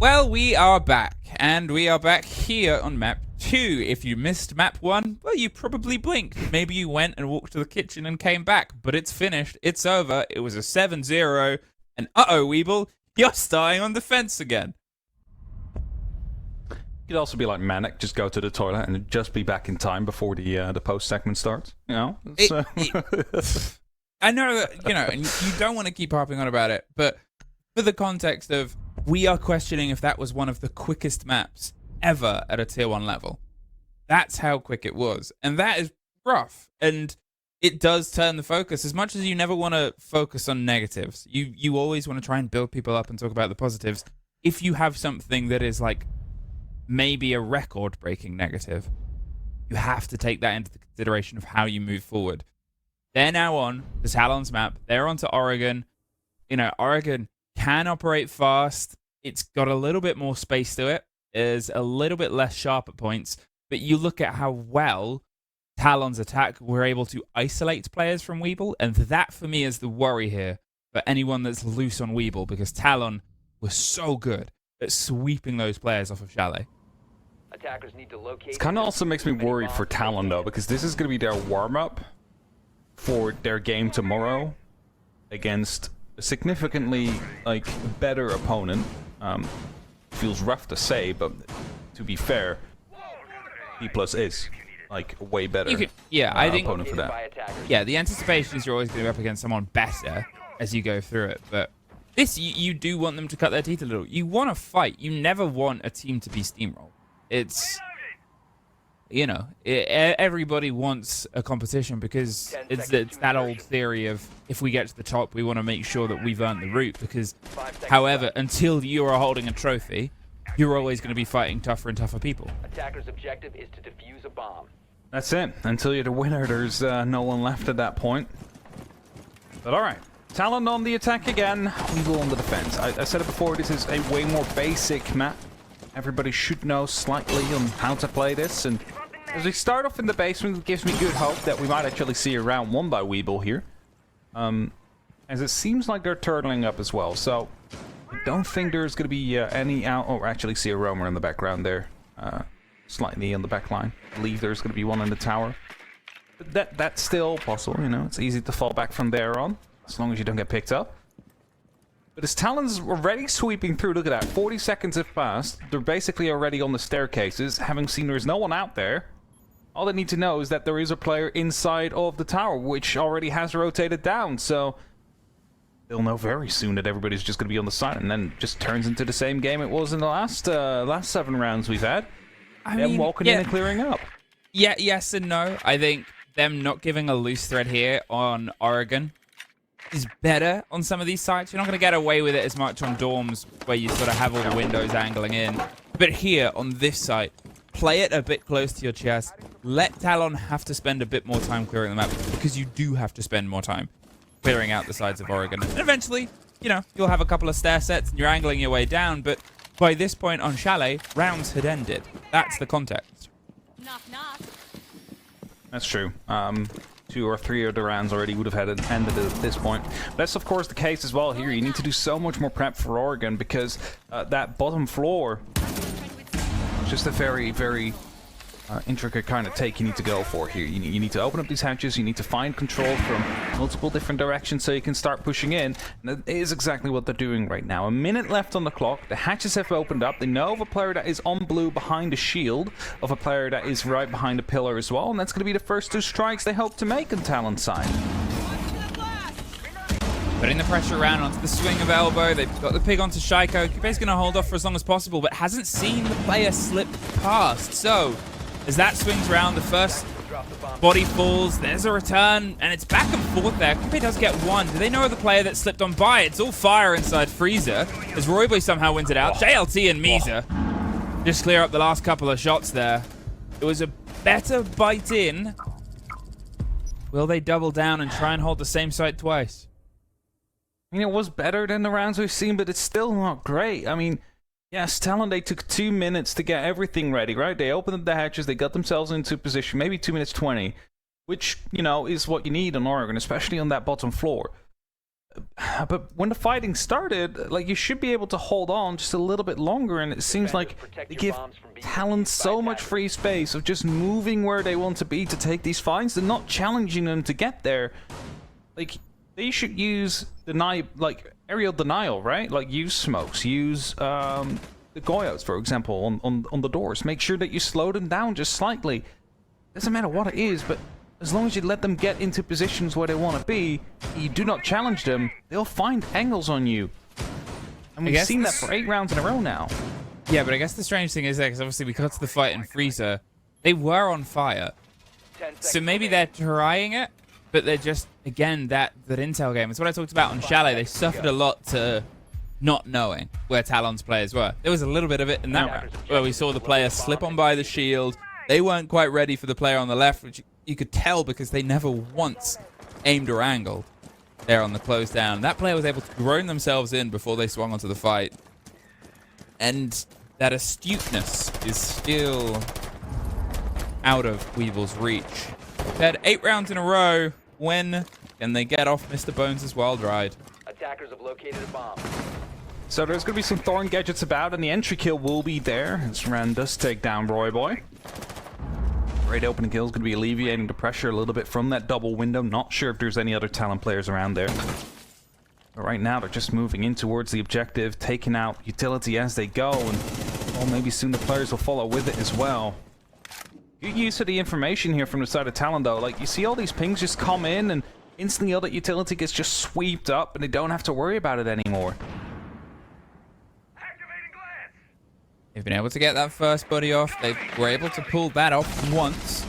Well, we are back, and we are back here on map 2. If you missed map 1, well, you probably blinked. Maybe you went and walked to the kitchen and came back, but it's finished. It's over. It was a 7-0, and uh-oh, WEBL, you're starting on the fence again. You could also be like Manic, just go to the toilet and just be back in time before the post segment starts. You know, I know that, you know, and you don't want to keep harping on about it, but for the context of, we are questioning if that was one of the quickest maps ever at a tier 1 level. That's how quick it was, and that is rough, and it does turn the focus. As much as you never want to focus on negatives, you always want to try and build people up and talk about the positives. If you have something that is like maybe a record-breaking negative, you have to take that into consideration of how you move forward. They're now on the Talon's map. They're onto Oregon. You know, Oregon can operate fast. It's got a little bit more space to it. Is a little bit less sharp at points. But you look at how well Talon's attack were able to isolate players from WEBL, and that for me is the worry here for anyone that's loose on WEBL, because Talon was so good at sweeping those players off of Chalet. Attackers need to locate. it kind of also makes me worried for Talon though, because this is going to be their warm-up for their game tomorrow against a significantly better opponent. Feels rough to say, but to be fair, B+ is like a way better I think opponent for that. Yeah, the anticipation is you're always going to be up against someone better as you go through it, but this, you do want them to cut their teeth a little. You want to fight. You never want a team to be steamrolled. It's, you know, everybody wants a competition, because it's that old theory of, if we get to the top, we want to make sure that we've earned the route, because, however, until you are holding a trophy, you're always going to be fighting tougher and tougher people. Atacker's objective is to defuse a bomb. That's it. Until you're the winner, there's no one left at that point. But alright. Talon on the attack again. WEBL on the defense. I said it before, this is a way more basic map. Everybody should know slightly on how to play this, and as we start off in the basement, it gives me good hope that we might actually see a round 1 by WEBL here. As it seems like they're turtling up as well, so I don't think there's going to be any out... Oh, actually see a roamer in the background there. Slightly on the back line. I believe there's going to be one in the tower. But that's still possible, you know. It's easy to fall back from there on, as long as you don't get picked up. But as Talon's already sweeping through, look at that, 40 seconds have passed. They're basically already on the staircases, having seen there's no one out there. All they need to know is that there is a player inside of the tower, which already has rotated down, so they'll know very soon that everybody's just going to be on the side, and then just turns into the same game it was in the last 7 rounds we've had. Them walking in and clearing up. Yeah, yes and no. I think them not giving a loose thread here on Oregon is better on some of these sites. You're not going to get away with it as much on dorms, where you sort of have all the windows angling in. But here, on this site, play it a bit close to your chest. Let Talon have to spend a bit more time clearing the map, because you do have to spend more time clearing out the sides of Oregon. And eventually, you know, you'll have a couple of stair sets and you're angling your way down, but by this point on Chalet, rounds had ended. That's the context. Knock, knock. That's true. 2 or 3 of the rounds already would have had it ended at this point. But that's of course the case as well here. You need to do so much more prep for Oregon, because that bottom floor is just a very, very intricate kind of take you need to go for here. You need to open up these hatches, you need to find control from multiple different directions so you can start pushing in, and that is exactly what they're doing right now. A minute left on the clock, the hatches have opened up, they know of a player that is on blue behind the shield, of a player that is right behind the pillar as well, and that's going to be the first 2 strikes they hope to make on Talon's side. Putting the pressure around onto the swing of elbow. They've got the pig onto Shaiko. Kube's going to hold off for as long as possible, but hasn't seen the player slip past. So, as that swings around, the first body falls, there's a return, and it's back and forth there. Kube does get 1. Do they know the player that slipped on by? It's all fire inside Freezer, as Royboy somehow wins it out. JLT and Misa just clear up the last couple of shots there. It was a better bite in. Will they double down and try and hold the same site twice? I mean, it was better than the rounds we've seen, but it's still not great. I mean, yes, Talon, they took 2 minutes to get everything ready, right? They opened up the hatches, they got themselves into position, maybe 2 minutes 20, which, you know, is what you need on Oregon, especially on that bottom floor. But when the fighting started, like, you should be able to hold on just a little bit longer, and it seems like they give Talon so much free space of just moving where they want to be to take these fights. They're not challenging them to get there. Like, they should use aerial denial, right? Like, use smokes, use the Goyos, for example, on the doors. Make sure that you slow them down just slightly. Doesn't matter what it is, but as long as you let them get into positions where they want to be, you do not challenge them, they'll find angles on you. And we've seen that for 8 rounds in a row now. Yeah, but I guess the strange thing is that, because obviously we got to the fight in Freezer, they were on fire. So maybe they're trying it, but they're just, again, that intel game. It's what I talked about on Chalet. They suffered a lot to not knowing where Talon's players were. There was a little bit of it in that round, where we saw the player slip on by the shield. They weren't quite ready for the player on the left, which you could tell because they never once aimed or angled there on the close down. That player was able to drone themselves in before they swung onto the fight. And that astuteness is still out of WEBL's reach. They've had 8 rounds in a row. When can they get off Mr. Bones' wild ride? Attackers have located a bomb. So there's going to be some Thorn gadgets about, and the entry kill will be there. As Ren does take down Roy Boy. Great opening kill is going to be alleviating the pressure a little bit from that double window. Not sure if there's any other Talon players around there. But right now, they're just moving in towards the objective, taking out utility as they go, and well, maybe soon the players will follow with it as well. Good use of the information here from the side of Talon, though. Like, you see all these pings just come in, and instantly all that utility gets just swept up, and they don't have to worry about it anymore. They've been able to get that first buddy off. They were able to pull that off once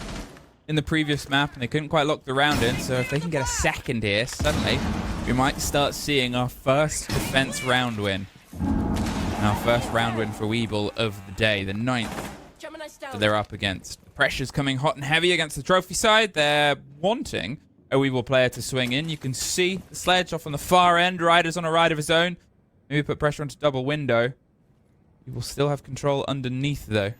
in the previous map, and they couldn't quite lock the round in. So if they can get a second here, suddenly we might start seeing our first defense round win. Our first round win for WEBL of the day, the 9th that they're up against. The pressure's coming hot and heavy against the trophy side. They're wanting a WEBL player to swing in. You can see the sledge off on the far end. Ryder's on a ride of his own. Maybe put pressure onto double window. We will still have control underneath, though.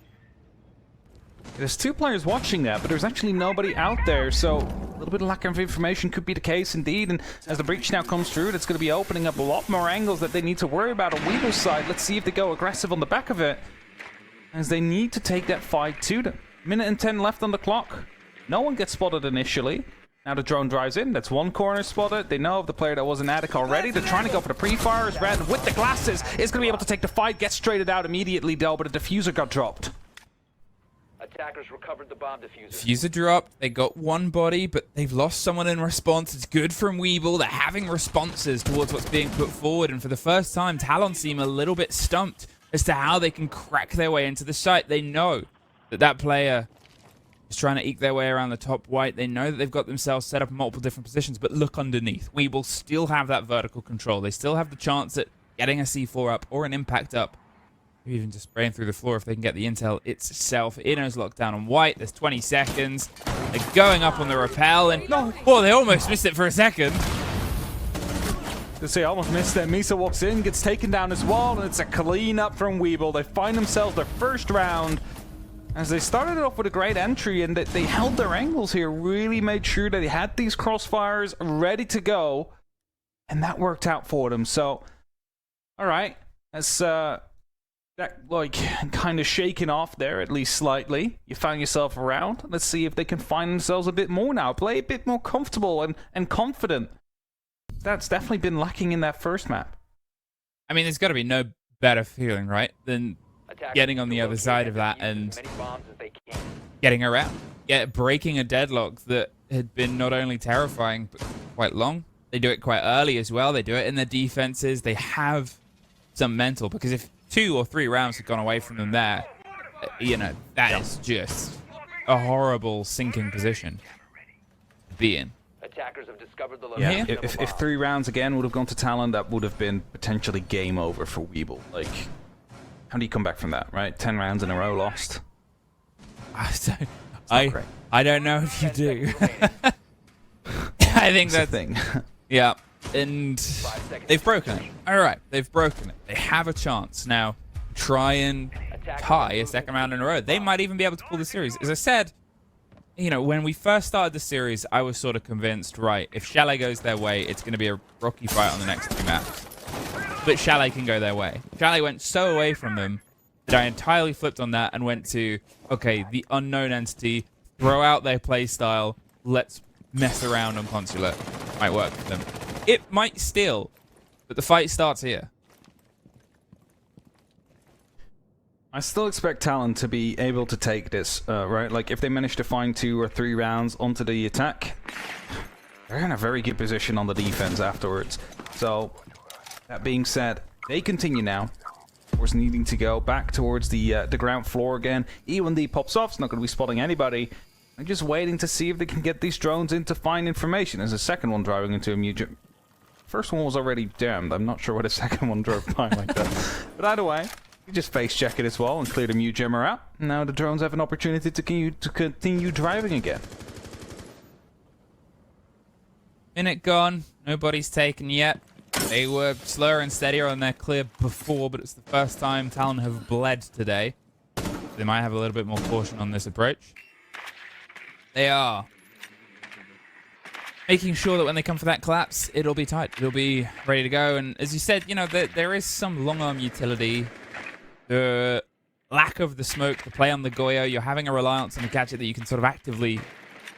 There's 2 players watching that, but there's actually nobody out there, so a little bit of lack of information could be the case indeed. And as the breach now comes through, it's going to be opening up a lot more angles that they need to worry about on WEBL's side. Let's see if they go aggressive on the back of it, as they need to take that fight to them. 1:10 left on the clock. No one gets spotted initially. Now the drone drives in. That's 1 corner spotted. They know of the player that was in attic already. They're trying to go for the pre-fires. Red with the glasses is going to be able to take the fight. Gets straighted out immediately, though, but a diffuser got dropped. Attackers recovered the bomb diffuser. Diffuser dropped. They got 1 body, but they've lost someone in response. It's good from WEBL. They're having responses towards what's being put forward. And for the first time, Talon seem a little bit stumped as to how they can crack their way into the site. They know that that player is trying to eke their way around the top white. They know that they've got themselves set up in multiple different positions, but look underneath. WEBL still have that vertical control. They still have the chance at getting a C4 up or an impact up. Maybe even just spraying through the floor if they can get the intel itself. Inno's locked down on white. There's 20 seconds. They're going up on the rappel, and oh, they almost missed it for a second. They say almost missed it. Misa walks in, gets taken down as well, and it's a clean up from WEBL. They find themselves their first round. As they started it off with a great entry, and they held their angles here, really made sure that they had these crossfires ready to go, and that worked out for them. So, all right, that's that like kind of shaking off there, at least slightly. You found yourself around. Let's see if they can find themselves a bit more now, play a bit more comfortable and confident. That's definitely been lacking in that first map. I mean, there's got to be no better feeling, right, than getting on the other side of that and getting around. Yeah, breaking a deadlock that had been not only terrifying, but quite long. They do it quite early as well. They do it in their defenses. They have some mental, because if 2 or 3 rounds had gone away from them there, you know, that is just a horrible sinking position to be in. Attackers have discovered the location. Yeah, if 3 rounds again would have gone to Talon, that would have been potentially game over for WEBL. Like, how do you come back from that, right? 10 rounds in a row lost. I don't know if you do. I think that's the thing. Yeah, and they've broken it. All right, they've broken it. They have a chance now. Try and tie a second round in a row. They might even be able to pull the series. As I said, you know, when we first started the series, I was sort of convinced, right, if Chalet goes their way, it's going to be a rocky fight on the next 2 maps. But Chalet can go their way. Chalet went so away from them that I entirely flipped on that and went to, okay, the unknown entity, throw out their play style, let's mess around on Consulate. Might work for them. It might still, but the fight starts here. I still expect Talon to be able to take this, right? Like, if they manage to find 2 or 3 rounds onto the attack, they're in a very good position on the defense afterwards. So, that being said, they continue now. Of course, needing to go back towards the ground floor again. Even the pops off's not going to be spotting anybody. I'm just waiting to see if they can get these drones in to find information. There's a second one driving into a mutant. First one was already damned. I'm not sure why the second one drove by like that. But either way, you just face check it as well and clear the mute gemmer out. Now the drones have an opportunity to continue driving again. Minute gone. Nobody's taken yet. They were slower and steadier on their clear before, but it's the first time Talon have bled today. They might have a little bit more caution on this approach. They are making sure that when they come for that collapse, it'll be tight. It'll be ready to go. And as you said, you know, there is some long-arm utility. The lack of the smoke, the play on the Goyo, you're having a reliance on a gadget that you can sort of actively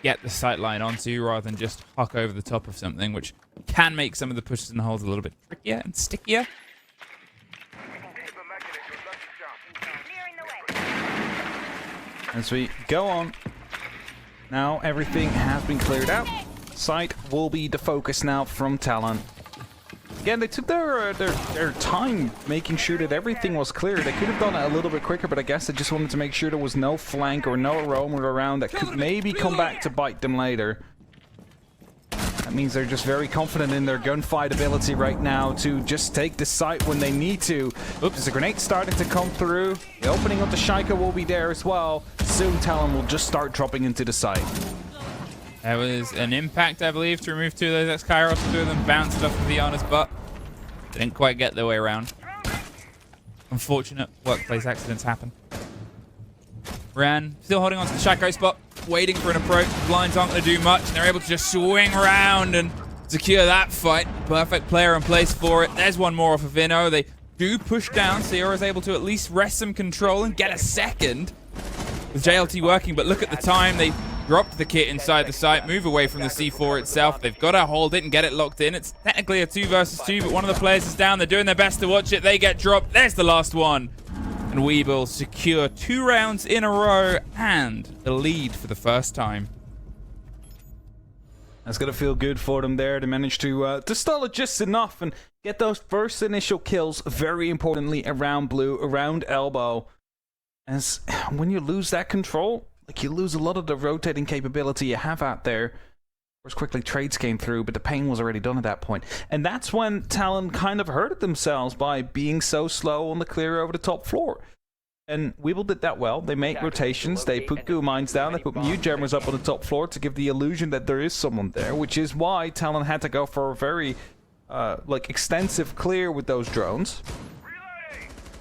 get the sight line onto rather than just huck over the top of something, which can make some of the pushes and holds a little bit trickier and stickier. As we go on, now everything has been cleared out. Sight will be the focus now from Talon. Again, they took their time making sure that everything was clear. They could have done it a little bit quicker, but I guess they just wanted to make sure there was no flank or no roamer around that could maybe come back to bite them later. That means they're just very confident in their gunfight ability right now to just take the site when they need to. Oops, there's a grenade starting to come through. The opening of the Shaika will be there as well. Soon Talon will just start dropping into the site. There was an impact, I believe, to remove 2 of those X-Kairos. 2 of them bounced off of Viana's butt. They didn't quite get their way around. Unfortunate workplace accidents happen. Ran, still holding on to the Shaco spot, waiting for an approach. Blinds aren't going to do much, and they're able to just swing around and secure that fight. Perfect player in place for it. There's one more off of Vino. They do push down. Sierra is able to at least wrest some control and get a second. With JLT working, but look at the time. They dropped the kit inside the site, move away from the C4 itself. They've got to hold it and get it locked in. It's technically a 2 versus 2, but one of the players is down. They're doing their best to watch it. They get dropped. There's the last one. And WEBL secure 2 rounds in a row and the lead for the first time. That's going to feel good for them there. They managed to stall it just enough and get those first initial kills, very importantly, around Blue, around Elbow. As when you lose that control, like, you lose a lot of the rotating capability you have out there. Of course, quickly trades came through, but the pain was already done at that point. And that's when Talon kind of hurted themselves by being so slow on the clear over the top floor. And WEBL did that well. They made rotations, they put goo mines down, they put mute jammers up on the top floor to give the illusion that there is someone there, which is why Talon had to go for a very extensive clear with those drones.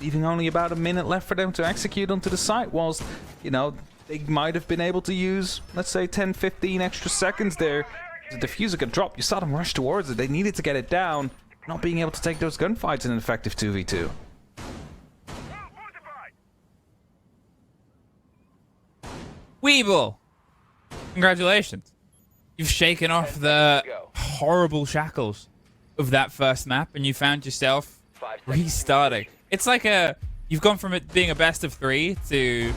Leaving only about a minute left for them to execute onto the site, whilst, you know, they might have been able to use, let's say, 10, 15 extra seconds there. The diffuser could drop. You saw them rush towards it. They needed to get it down, not being able to take those gunfights in an effective 2v2. WEBL, congratulations. You've shaken off the horrible shackles of that first map, and you found yourself restarting. It's like you've gone from it being a best of 3 to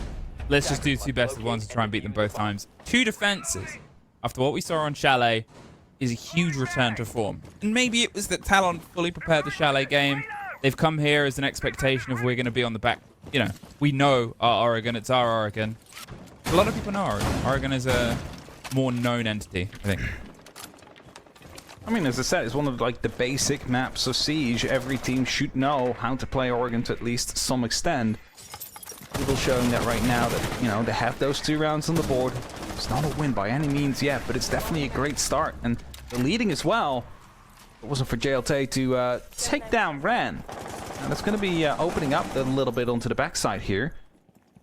let's just do 2 best of 1s and try and beat them both times. 2 defenses, after what we saw on Chalet, is a huge return to form. And maybe it was that Talon fully prepared the Chalet game. They've come here as an expectation of we're going to be on the back. You know, we know our Oregon, it's our Oregon. A lot of people know Oregon. Oregon is a more known entity, I think. I mean, as I said, it's one of the basic maps of Siege. Every team should know how to play Oregon to at least some extent. People showing that right now that, you know, they have those 2 rounds on the board. It's not a win by any means yet, but it's definitely a great start. And they're leading as well. If it wasn't for JLT to take down Ran. And that's going to be opening up a little bit onto the backside here.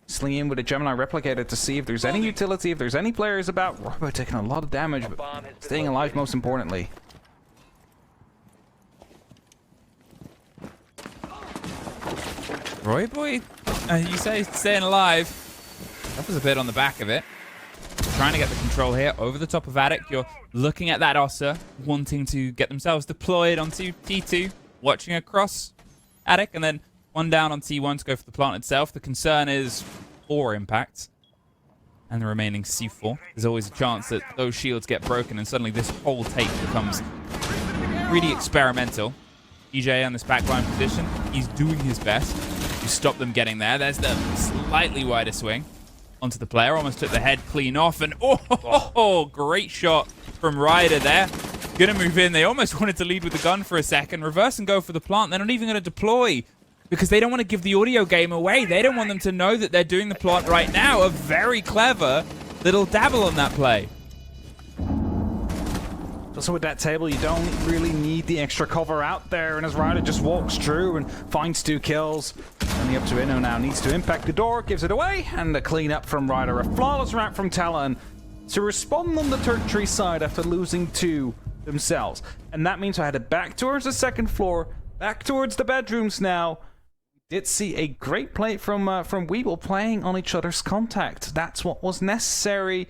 Sling in with a Gemini replicator to see if there's any utility, if there's any players about. Robo taking a lot of damage, but staying alive most importantly. Roy boy, you say staying alive. That was a bit on the back of it. Trying to get the control here over the top of Attic. You're looking at that Ossa, wanting to get themselves deployed onto T2, watching across Attic, and then one down on T1 to go for the plant itself. The concern is 4 impacts and the remaining C4. There's always a chance that those shields get broken and suddenly this whole take becomes really experimental. EJ on this backline position, he's doing his best to stop them getting there. There's the slightly wider swing onto the player. Almost took the head clean off. And oh, great shot from Ryder there. Gonna move in. They almost wanted to lead with the gun for a second. Reverse and go for the plant. They're not even going to deploy because they don't want to give the audio game away. They don't want them to know that they're doing the plant right now. A very clever little dabble on that play. Also with that table, you don't really need the extra cover out there, and as Ryder just walks through and finds 2 kills, only up to Inno now, needs to impact the door, gives it away, and a clean up from Ryder. A flawless round from Talon to respond on the territory side after losing 2 themselves. And that means I headed back towards the 2nd floor, back towards the bedrooms now. Did see a great play from WEBL playing on each other's contact. That's what was necessary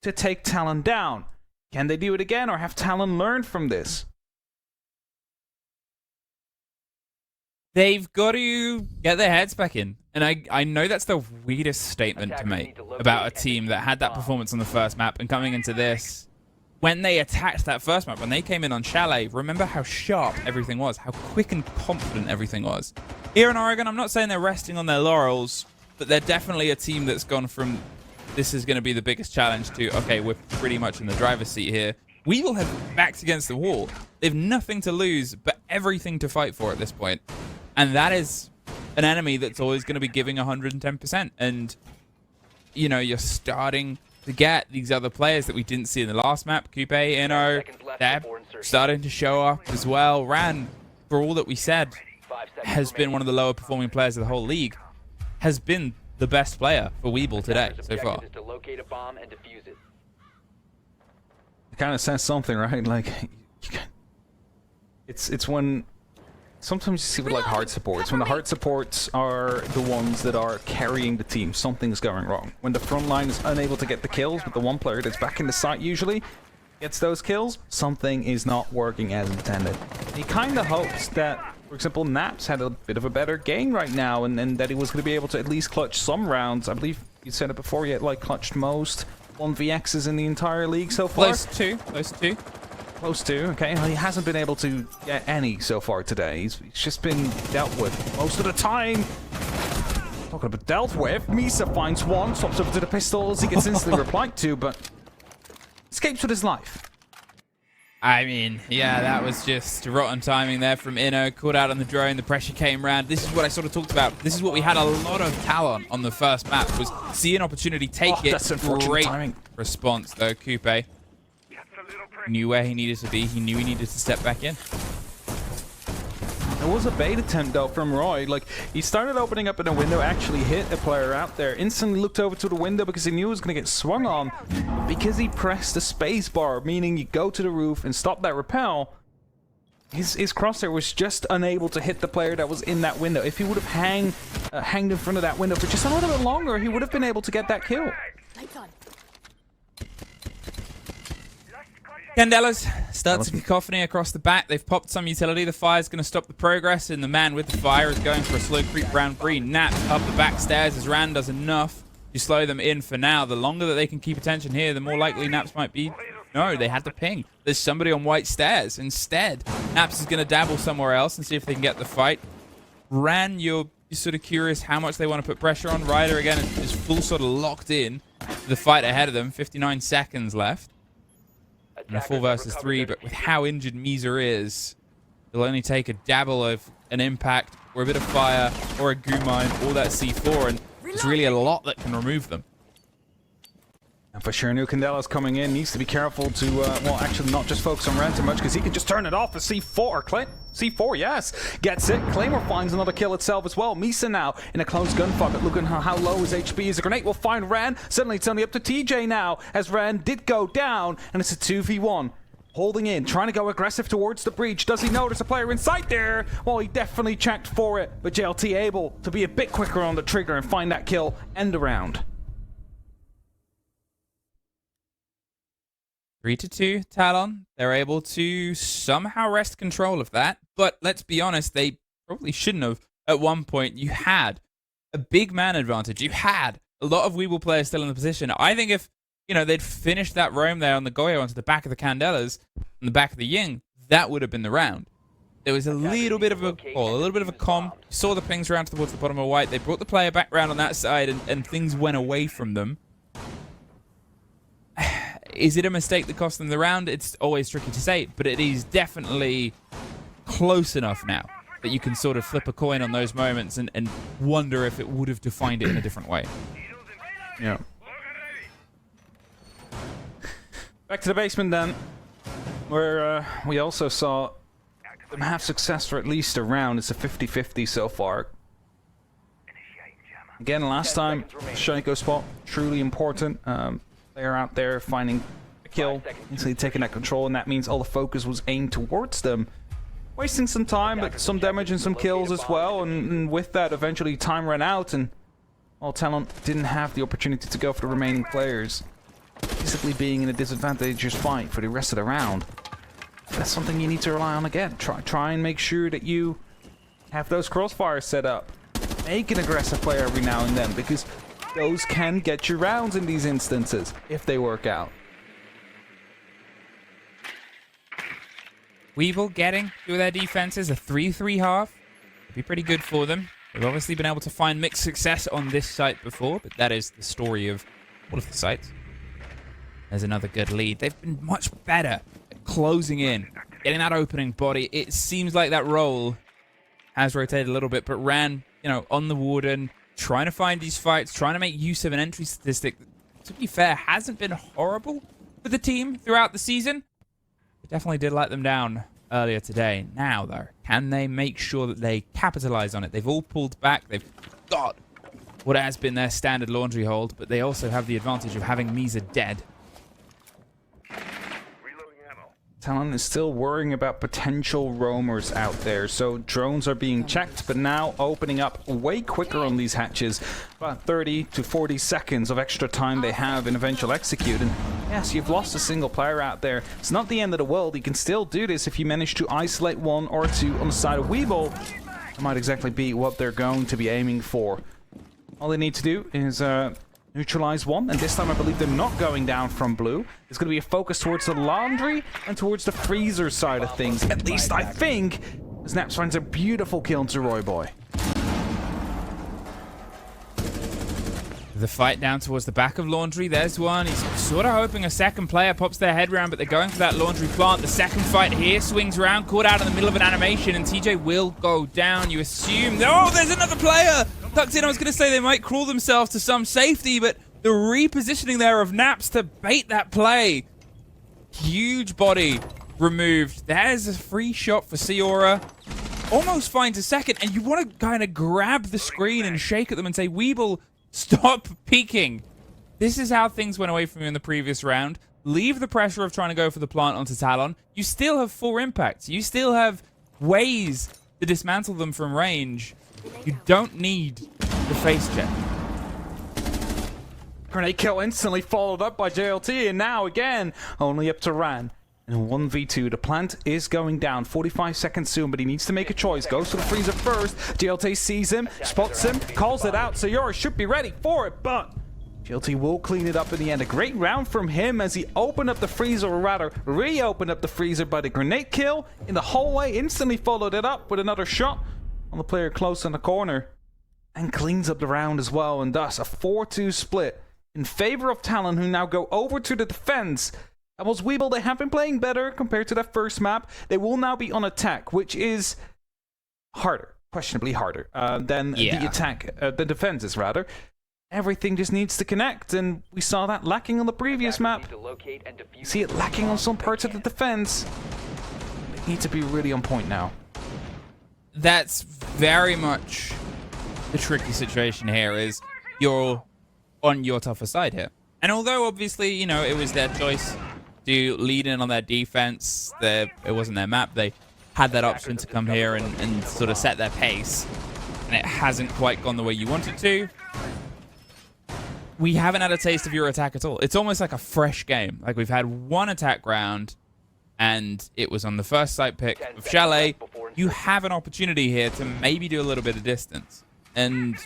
to take Talon down. Can they do it again, or have Talon learned from this? They've got to get their heads back in. And I know that's the weirdest statement to make about a team that had that performance on the first map and coming into this. When they attacked that first map, when they came in on Chalet, remember how sharp everything was, how quick and confident everything was. Here in Oregon, I'm not saying they're resting on their laurels, but they're definitely a team that's gone from this is going to be the biggest challenge to, okay, we're pretty much in the driver's seat here. We will have backs against the wall. They have nothing to lose, but everything to fight for at this point. And that is an enemy that's always going to be giving 110%. And, you know, you're starting to get these other players that we didn't see in the last map. Coupe, Inno, Deb, starting to show up as well. Ran, for all that we said, has been one of the lower performing players of the whole league. Has been the best player for WEBL today so far. Is to locate a bomb and defuse it. It kind of says something, right? Like, it's when sometimes you see with like hard supports, when the hard supports are the ones that are carrying the team, something's going wrong. When the front line is unable to get the kills, but the one player that's back in the site usually gets those kills, something is not working as intended. He kind of hopes that, for example, Naps had a bit of a better game right now, and that he was going to be able to at least clutch some rounds. I believe you said it before, he had like clutched most 1vx's in the entire league so far. Close to. Close to, okay. Well, he hasn't been able to get any so far today. He's just been dealt with most of the time. Talking about dealt with, Misa finds one, swaps over to the pistols, he gets instantly replied to, but escapes with his life. I mean, yeah, that was just rotten timing there from Inno. Caught out on the drone, the pressure came round. This is what I sort of talked about. This is what we had a lot of Talon on the first map, was see an opportunity, take it. That's unfortunate Great timing. response, though. Coupe knew where he needed to be. He knew he needed to step back in. There was a bait attempt, though, from Roy. Like, he started opening up in a window, actually hit a player out there, instantly looked over to the window because he knew he was going to get swung on. Because he pressed the space bar, meaning you go to the roof and stop that rappel, his crosshair was just unable to hit the player that was in that window. If he would have hanged in front of that window for just a little bit longer, he would have been able to get that kill. Candelas starts a cacophony across the back. They've popped some utility. The fire's going to stop the progress, and the man with the fire is going for a slow creep round green. Nap up the back stairs as Rand does enough to slow them in for now. The longer that they can keep attention here, the more likely Naps might be. No, they had to ping. There's somebody on white stairs. Instead, Naps is going to dabble somewhere else and see if they can get the fight. Rand, you're sort of curious how much they want to put pressure on. Ryder, again, is full sort of locked in to the fight ahead of them. 59 seconds left. And a 4 versus 3, but with how injured Misa is, they'll only take a dabble of an impact, or a bit of fire, or a goo mine, or that C4, and there's really a lot that can remove them. And for sure, new Candela's coming in. Needs to be careful to, well, actually not just focus on Ren too much, because he can just turn it off as C4. C4, yes. Gets it. Claymore finds another kill itself as well. Misa now in a close gunfight, but looking how low his HP is. A grenade will find Ren. Suddenly it's only up to TJ now, as Ren did go down, and it's a 2v1. Holding in, trying to go aggressive towards the breach. Does he notice a player in sight there? Well, he definitely checked for it, but JLT able to be a bit quicker on the trigger and find that kill. End the round. 3-2 Talon. They're able to somehow wrest control of that, but let's be honest, they probably shouldn't have. At one point, you had a big man advantage. You had a lot of WEBL players still in the position. I think if, you know, they'd finished that roam there on the Goyo onto the back of the Candelas and the back of the Ying, that would have been the round. There was a little bit of a call, a little bit of a com. You saw the pings around towards the bottom of white. They brought the player back round on that side, and things went away from them. Is it a mistake that cost them the round? It's always tricky to say, but it is definitely close enough now that you can sort of flip a coin on those moments and wonder if it would have defined it in a different way. Yeah. Back to the basement then, where we also saw them have success for at least a round. It's a 50-50 so far. Again, last time, Shaiko spot, truly important. They're out there finding a kill, instantly taking that control, and that means all the focus was aimed towards them. Wasting some time, but some damage and some kills as well, and with that, eventually time ran out, and well, Talon didn't have the opportunity to go for the remaining players. Basically being in a disadvantageous fight for the rest of the round. That's something you need to rely on again. Try and make sure that you have those crossfires set up. Make an aggressive player every now and then, because those can get you rounds in these instances, if they work out. WEBL getting through their defenses, a 3-3 half. Would be pretty good for them. They've obviously been able to find mixed success on this site before, but that is the story of all of the sites. There's another good lead. They've been much better at closing in, getting that opening body. It seems like that role has rotated a little bit, but ran, you know, on the Warden, trying to find these fights, trying to make use of an entry statistic that, to be fair, hasn't been horrible for the team throughout the season. It definitely did let them down earlier today. Now, though, can they make sure that they capitalize on it? They've all pulled back. They've got what has been their standard laundry hold, but they also have the advantage of having Misa dead. Talon is still worrying about potential roamers out there, so drones are being checked, but now opening up way quicker on these hatches. About 30 to 40 seconds of extra time they have in eventual execute, and yes, you've lost a single player out there. It's not the end of the world. You can still do this if you manage to isolate one or two on the side of WEBL. That might exactly be what they're going to be aiming for. All they need to do is neutralize one, and this time I believe they're not going down from blue. It's going to be a focus towards the laundry and towards the freezer side of things. At least I think. Snaps finds a beautiful kill into Roy Boy. The fight down towards the back of laundry. There's one. He's sort of hoping a second player pops their head round, but they're going for that laundry plant. The second fight here swings around, caught out in the middle of an animation, and TJ will go down. You assume, oh, there's another player tucked in. I was going to say they might crawl themselves to some safety, but the repositioning there of Naps to bait that play. Huge body removed. There's a free shot for Siora. Almost finds a second, and you want to kind of grab the screen and shake at them and say, WEBL, stop peeking. This is how things went away from you in the previous round. Leave the pressure of trying to go for the plant onto Talon. You still have 4 impacts. You still have ways to dismantle them from range. You don't need the face check. Grenade kill instantly followed up by JLT, and now again, only up to Ran. And 1v2, the plant is going down. 45 seconds soon, but he needs to make a choice. Goes to the freezer first. JLT sees him, spots him, calls it out. Sayora should be ready for it, but JLT will clean it up in the end. A great round from him as he opened up the freezer, or rather, reopened up the freezer by the grenade kill in the hallway. Instantly followed it up with another shot on the player close in the corner. And cleans up the round as well, and thus a 4-2 split in favor of Talon, who now go over to the defense. That was WEBL. They have been playing better compared to that first map. They will now be on attack, which is harder, questionably harder than the attack, the defenses rather. everything just needs to connect, and we saw that lacking on the previous map. You see it lacking on some parts of the defense. They need to be really on point now. That's very much the tricky situation here, is you're on your tougher side here. And although obviously, you know, it was their choice to lead in on their defense, it wasn't their map, they had that option to come here and sort of set their pace, and it hasn't quite gone the way you want it to. We haven't had a taste of your attack at all. It's almost like a fresh game. Like, we've had one attack round, and it was on the first site pick of Chalet. You have an opportunity here to maybe do a little bit of distance. And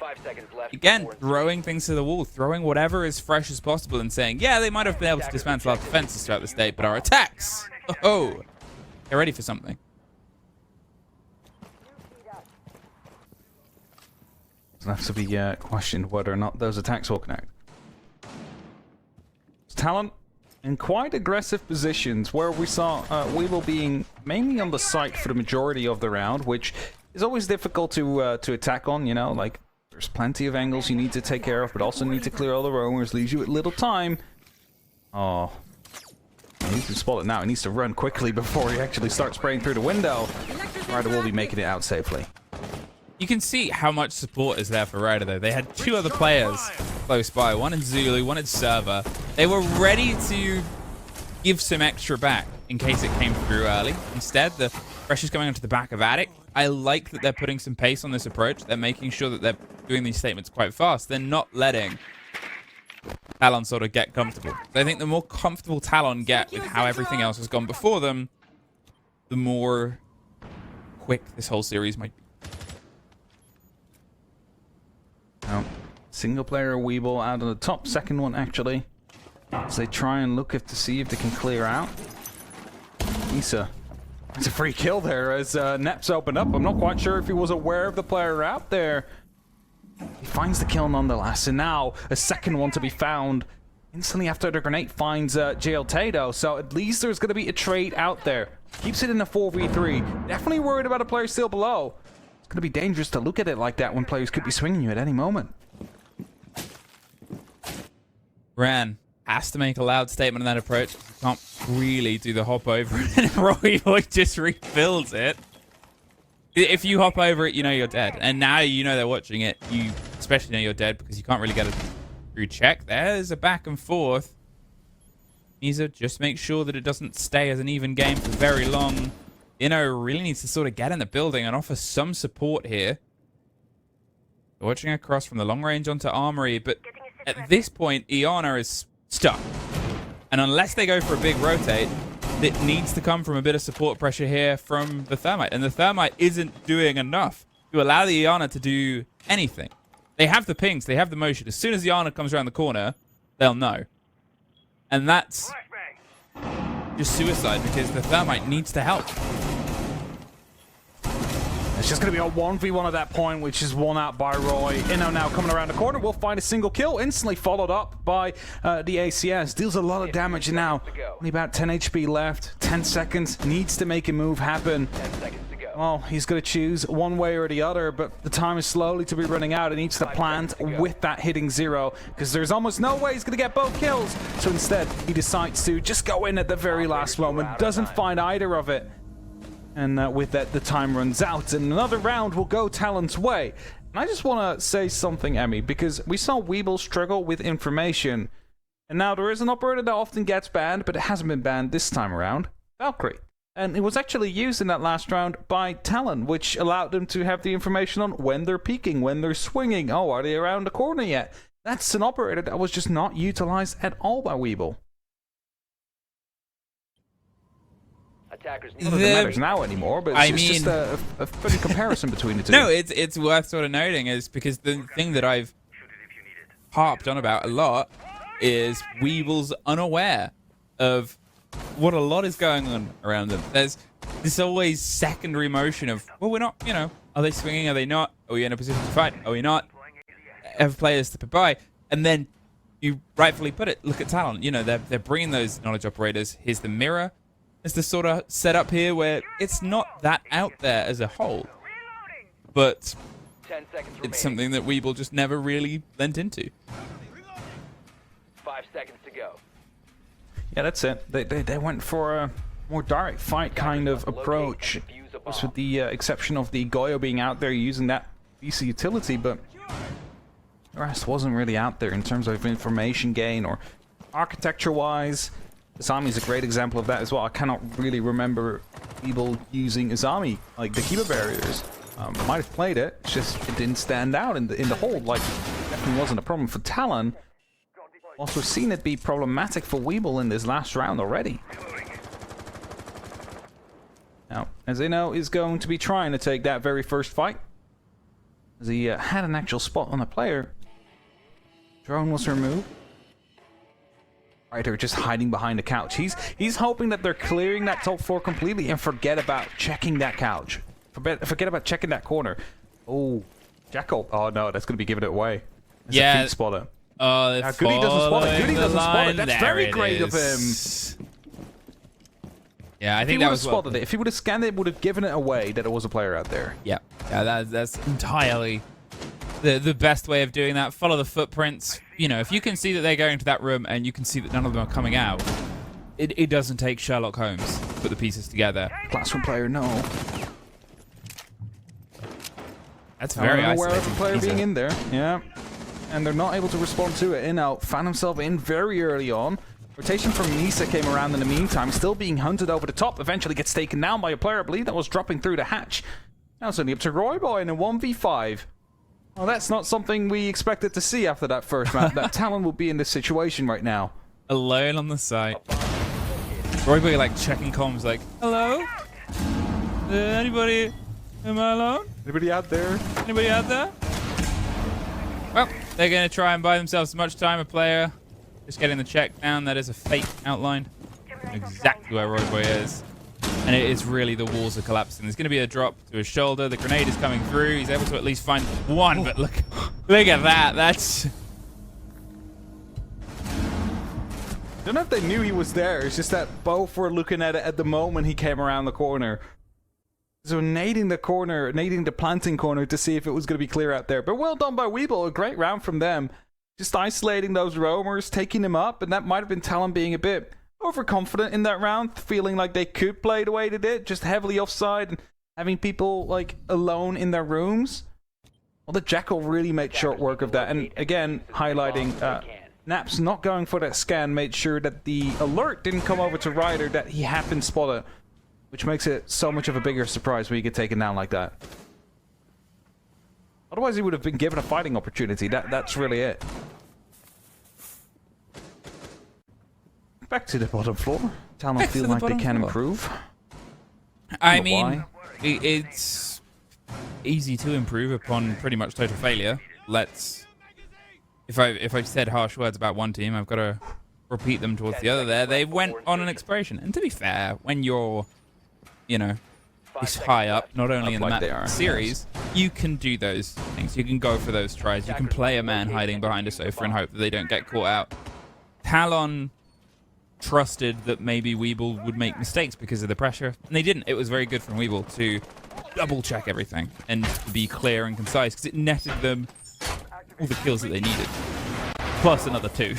again, throwing things to the wall, throwing whatever is fresh as possible and saying, yeah, they might have been able to dismantle our defenses throughout the state, but our attacks, oh, they're ready for something. It'll have to be questioned whether or not those attacks will connect. Talon in quite aggressive positions, where we saw WEBL being mainly on the site for the majority of the round, which is always difficult to attack on, you know, like, there's plenty of angles you need to take care of, but also need to clear all the roamers, leaves you with little time. Oh, he can spot it now. He needs to run quickly before he actually starts spraying through the window. Ryder will be making it out safely. You can see how much support is there for Ryder, though. They had two other players close by, one in Zulu, one in Server. They were ready to give some extra back in case it came through early. Instead, the pressure's going onto the back of Attic. I like that they're putting some pace on this approach. They're making sure that they're doing these statements quite fast. They're not letting Talon sort of get comfortable. So I think the more comfortable Talon get with how everything else has gone before them, the more quick this whole series might be. Now, single player WEBL out on the top, second one actually, as they try and look to see if they can clear out. Issa, it's a free kill there as Neps opened up. I'm not quite sure if he was aware of the player out there. He finds the kill nonetheless, and now a second one to be found instantly after the grenade finds JL Tato. So at least there's going to be a trade out there. Keeps it in a 4v3. Definitely worried about a player still below. It's going to be dangerous to look at it like that when players could be swinging you at any moment. Ran has to make a loud statement on that approach. You can't really do the hop over it, and Roy Boy just refills it. If you hop over it, you know you're dead. And now you know they're watching it. You especially know you're dead because you can't really get a true check. There's a back and forth. Nisa just make sure that it doesn't stay as an even game for very long. Really needs to sort of get in the building and offer some support here. Watching across from the long range onto Armory, but at this point, Iana is stuck. And unless they go for a big rotate, it needs to come from a bit of support pressure here from the Thermite. And the Thermite isn't doing enough to allow the Iana to do anything. They have the pings, they have the motion. As soon as the Iana comes around the corner, they'll know. And that's just suicide because the Thermite needs to help. It's just going to be a 1v1 at that point, which is won out by Roy. Inno now coming around the corner. We'll find a single kill, instantly followed up by the ACS. Deals a lot of damage now. Only about 10 HP left. 10 seconds. Needs to make a move happen. 10 seconds to go. Well, he's going to choose one way or the other, but the time is slowly to be running out. He needs to plant with that hitting zero, because there's almost no way he's going to get both kills. So instead, he decides to just go in at the very last moment. Doesn't find either of it. And with that, the time runs out, and another round will go Talon's way. And I just want to say something, Emmy, because we saw WEBL struggle with information. And now there is an operator that often gets banned, but it hasn't been banned this time around. Valkyrie. And it was actually used in that last round by Talon, which allowed them to have the information on when they're peeking, when they're swinging. Oh, are they around the corner yet? That's an operator that was just not utilized at all by WEBL. Attackers Not that it matters now anymore, but it's just a funny comparison between the two. No, it's worth sort of noting is because the thing that I've harped on about a lot is WEBL's unaware of what a lot is going on around them. There's this always secondary motion of, well, we're not, you know, are they swinging? Are they not? Are we in a position to fight? Are we not? Have players to by? And then you rightfully put it, look at Talon. You know, they're bringing those knowledge operators. Here's the mirror. It's the sort of setup here where it's not that out there as a whole. But 10 seconds remaining. it's something that WEBL just never really lent into. 5 seconds to go. Yeah, that's it. They went for a more direct fight kind of approach. Just with the exception of the Goyo being out there using that PC utility, but the rest wasn't really out there in terms of information gain or architecture-wise. Azami is a great example of that as well. I cannot really remember people using Azami, like the Kiba barriers. Might have played it, it's just it didn't stand out in the hold. Like, definitely wasn't a problem for Talon. Also seen it be problematic for WEBL in this last round already. Now, Azino is going to be trying to take that very first fight, as he had an actual spot on the player. Drone was removed. They're just hiding behind the couch. He's hoping that they're clearing that top floor completely and forget about checking that couch. Forget about checking that corner. Oh, Jackal. Oh no, that's going to be giving it away. That's a feed spotter. Oh, now, Goody doesn't spot it. Goody doesn't spot it. That's there very great of him. Yeah, I think that that was was spotted it. If he would have scanned it, would have given it away that it was a player out there. Yeah, that's entirely the best way of doing that. Follow the footprints. You know, if you can see that they're going to that room and you can see that none of them are coming out, it doesn't take Sherlock Holmes to put the pieces together. Classroom player, no. That's very isolating. Aware of the player being in there. Yeah. And they're not able to respond to it. In-out found himself in very early on. Rotation from Nisa came around in the meantime, still being hunted over the top. Eventually gets taken down by a player, I believe, that was dropping through the hatch. Now it's only up to Roy Boy in a 1v5. Well, that's not something we expected to see after that first map. That Talon will be in this situation right now. Alone on the site. Roy Boy like checking comms like, hello? Anybody? Am I alone? Anybody out there? Anybody out there? Well, they're going to try and buy themselves as much time. A player just getting the check down. That is a fake outline. Exactly where Roy Boy is. And it is really the walls are collapsing. There's going to be a drop to his shoulder. The grenade is coming through. He's able to at least find one, but look at that. That's... I don't know if they knew he was there. It's just that both were looking at it at the moment he came around the corner. So nading the corner, nading the planting corner to see if it was going to be clear out there. But well done by WEBL. A great round from them. Just isolating those roamers, taking them up, and that might have been Talon being a bit overconfident in that round, feeling like they could play the way they did, just heavily offside and having people like alone in their rooms. Well, the Jackal really made short work of that, and again highlighting Naps not going for that scan made sure that the alert didn't come over to Ryder that he had been spotted, which makes it so much of a bigger surprise when you get taken down like that. Otherwise, he would have been given a fighting opportunity. That's really it. Back to the bottom floor. Talon feel like they can improve. I mean, it's easy to improve upon pretty much total failure. If I've said harsh words about one team, I've got to repeat them towards the other there. They went on an exploration. And to be fair, when you're, you know, this high up, not only in the map series, you can do those things. You can go for those tries. You can play a man hiding behind a sofa and hope that they don't get caught out. Talon trusted that maybe WEBL would make mistakes because of the pressure, and they didn't. It was very good from WEBL to double check everything and to be clear and concise because it netted them all the kills that they needed, plus another 2.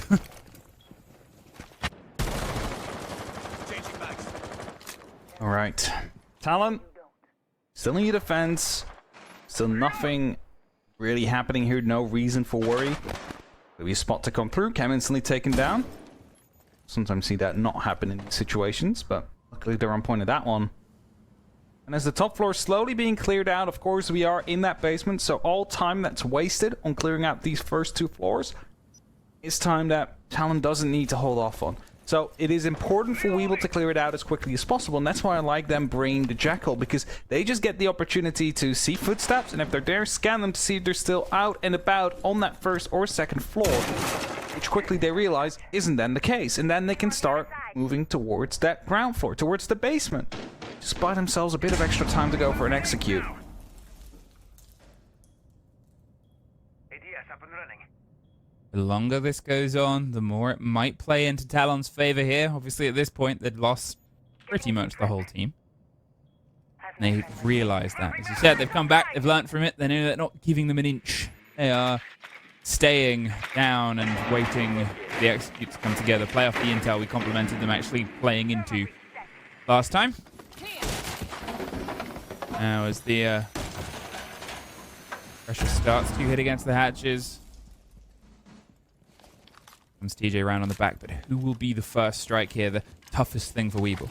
All right, Talon still in your defense, still nothing really happening here, no reason for worry. Maybe a spot to come through, Cam instantly taken down. Sometimes see that not happen in these situations, but luckily they're on point of that one. And as the top floor is slowly being cleared out, of course we are in that basement, so all time that's wasted on clearing out these first 2 floors is time that Talon doesn't need to hold off on. So it is important for WEBL to clear it out as quickly as possible, and that's why I like them bringing the Jackal, because they just get the opportunity to see footsteps, and if they're there, scan them to see if they're still out and about on that first or second floor, which quickly they realize isn't then the case, and then they can start moving towards that ground floor, towards the basement. Just buy themselves a bit of extra time to go for an execute. The longer this goes on, the more it might play into Talon's favor here. Obviously, at this point, they'd lost pretty much the whole team. And they realized that. As you said, they've come back, they've learned from it, they know they're not giving them an inch. They are staying down and waiting for the execute to come together. Play off the intel we complimented them actually playing into last time. Now as the pressure starts to hit against the hatches. Comes TJ around on the back, but who will be the first strike here? The toughest thing for WEBL.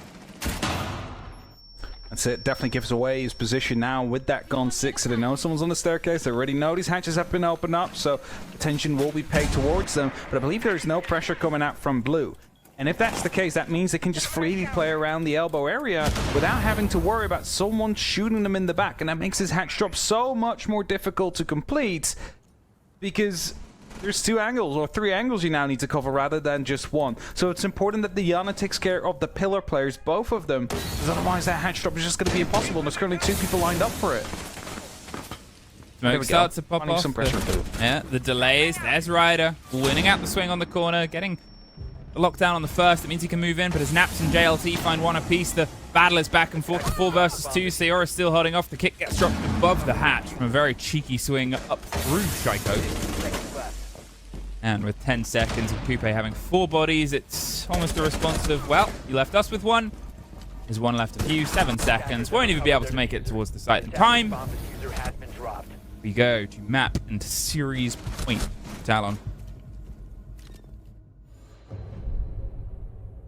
That's it. Definitely gives away his position now with that gun 6. So they know someone's on the staircase. They already know these hatches have been opened up, so attention will be paid towards them. But I believe there's no pressure coming out from blue. And if that's the case, that means they can just freely play around the elbow area without having to worry about someone shooting them in the back. And that makes this hatch drop so much more difficult to complete because there's 2 angles or 3 angles you now need to cover rather than just 1. So it's important that the Yana takes care of the pillar players, both of them, because otherwise that hatch drop is just going to be impossible. There's currently 2 people lined up for it. Smoke starts to pop off. Some pressure the delays. There's Ryder winning out the swing on the corner, getting the lockdown on the first. It means he can move in, but as Naps and JLT find 1 apiece, the battle is back and forth to 4 versus 2. Sayora still holding off. The kick gets dropped above the hatch from a very cheeky swing up through Shyko. And with 10 seconds of Coupe having 4 bodies, it's almost a response of, well, you left us with 1. There's 1 left of you. 7 seconds. Won't even be able to make it towards the site in time. We go to map and series point. Talon.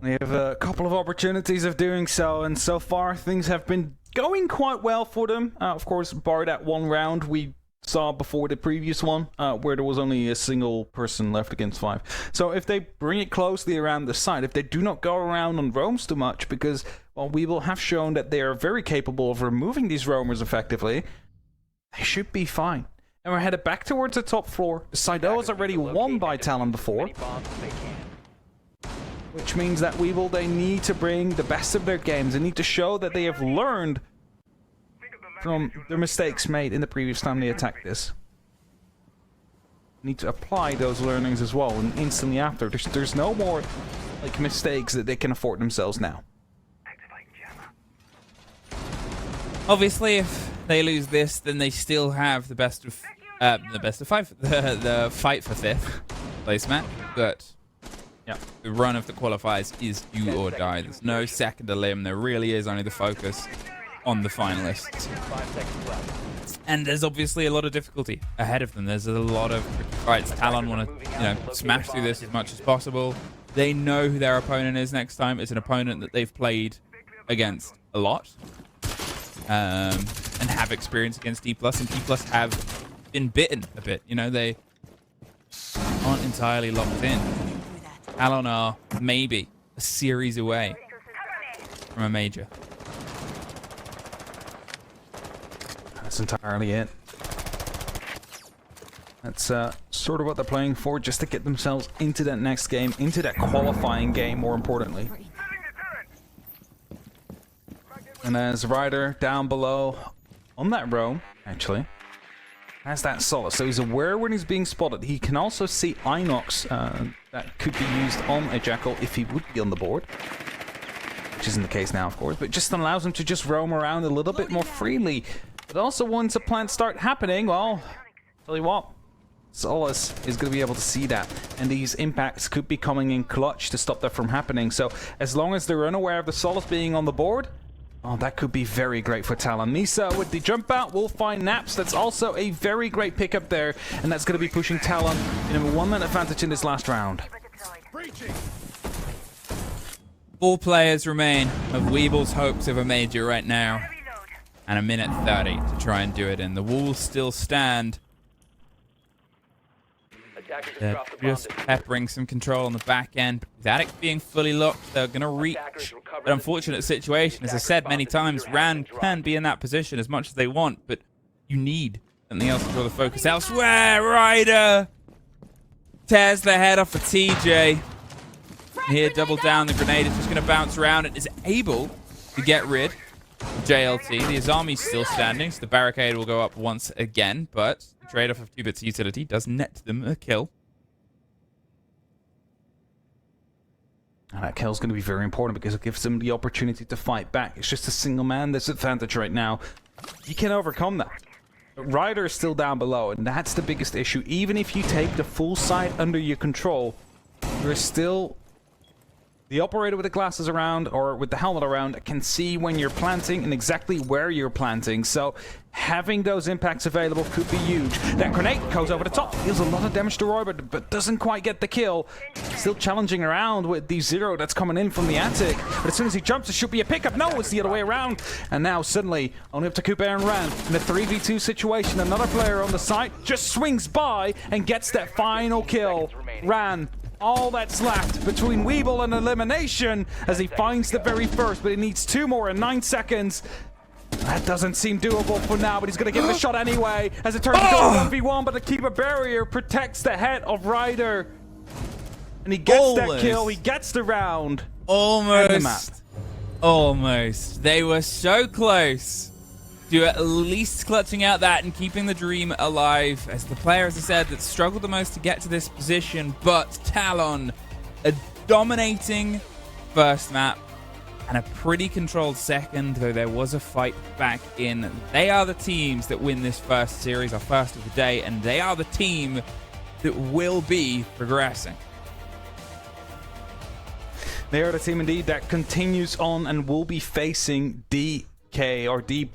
They have a couple of opportunities of doing so, and so far things have been going quite well for them. Of course, bar that 1 round we saw before the previous one, where there was only a single person left against 5. So if they bring it closely around the site, if they do not go around on roams too much, because, well, we will have shown that they are very capable of removing these roamers effectively, they should be fine. And we're headed back towards the top floor. Saido has already won by Talon before, which means that WEBL, they need to bring the best of their games. They need to show that they have learned from their mistakes made in the previous time they attacked this. Need to apply those learnings as well, and instantly after. There's no more like mistakes that they can afford themselves now. Obviously, if they lose this, then they still have the best of 5, the fight for 5th placemat. But yeah, the run of the qualifiers is do or die. There's no second limb. There really is only the focus on the finalists. And there's obviously a lot of difficulty ahead of them. There's a lot of fights. Talon want to, smash through this as much as possible. They know who their opponent is next time. It's an opponent that they've played against a lot, and have experience against D+, and D+ have been bitten a bit. They aren't entirely locked in. Talon are maybe a series away from a major. That's entirely it. That's sort of what they're playing for, just to get themselves into that next game, into that qualifying game, more importantly. And as Ryder down below on that roam, actually, has that solace. So he's aware when he's being spotted. He can also see Inox that could be used on a Jackal if he would be on the board. Which isn't the case now, of course, but just allows him to just roam around a little bit more freely. But also once the plants start happening, well, tell you what, Solace is going to be able to see that. And these impacts could be coming in clutch to stop that from happening. So as long as they're unaware of the Solace being on the board, oh, that could be very great for Talon. Misa with the jump out will find Naps. That's also a very great pickup there. And that's going to be pushing Talon in a 1-man advantage in this last round. 4 players remain of WEBL's hopes of a major right now. And a minute 30 to try and do it in. The walls still stand. They're just peppering some control on the back end. But with Attic being fully locked, they're going to reach an unfortunate situation. As I said many times, Rand can be in that position as much as they want, but you need something else to draw the focus elsewhere. Ryder tears the head off of TJ. Here, double down. The grenade is just going to bounce around and is able to get rid JLT. The Azami's still standing, so the barricade will go up once again, but the trade-off of 2 bits utility does net them a kill. And that kill's going to be very important because it gives them the opportunity to fight back. It's just a single man disadvantage right now. You can overcome that. Ryder is still down below, and that's the biggest issue. Even if you take the full site under your control, there's still the operator with the glasses around or with the helmet around can see when you're planting and exactly where you're planting. So having those impacts available could be huge. That grenade goes over the top, deals a lot of damage to Roy, but doesn't quite get the kill. Still challenging around with the zero that's coming in from the attic. But as soon as he jumps, it should be a pickup. No, it's the other way around. And now suddenly, only up to Cooper and Ran. In a 3v2 situation, another player on the site just swings by and gets that final kill. Ran. All that's left between WEBL and elimination as he finds the very first, but he needs 2 more in 9 seconds. That doesn't seem doable for now, but he's going to give it a shot anyway as it turns into a 1v1, but the keeper barrier protects the head of Ryder. And he gets that kill, he gets the round. Almost. Almost. They were so close to at least clutching out that and keeping the dream alive as the player, as I said, that struggled the most to get to this position. But Talon, a dominating first map and a pretty controlled second, though there was a fight back in. They are the teams that win this first series, our first of the day, and they are the team that will be progressing. They are the team indeed that continues on and will be facing DK or D+